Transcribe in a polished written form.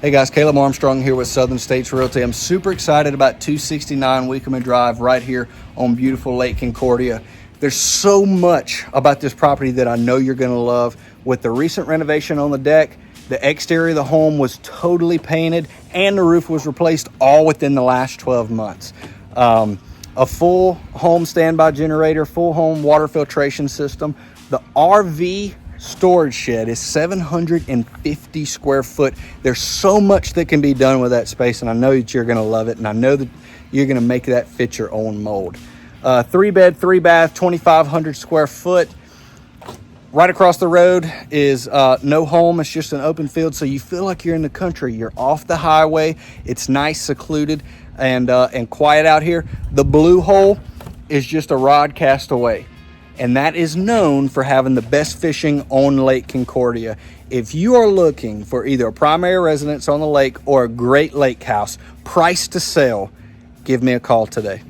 Hey guys, Caleb Armstrong here with Southern States Realty. I'm super excited about 269 Wickman Drive right here on beautiful Lake Concordia. There's so much about this property that I know you're gonna love. With the recent renovation on the deck, the exterior of the home was totally painted and the roof was replaced all within the last 12 months. A full home standby generator, full home water filtration system. The RV storage shed is 750 square foot. There's so much that can be done with that space, and I know that you're going to love it, and I know that you're going to make that fit your own mold. 3-bed, 3-bath, 2,500 square foot. Right across the road is no home. It's just an open field, so you feel like you're in the country. You're off the highway. It's nice, secluded, and quiet out here. The Blue Hole is just a rod cast away, and that is known for having the best fishing on Lake Concordia. If you are looking for either a primary residence on the lake or a great lake house, priced to sell, give me a call today.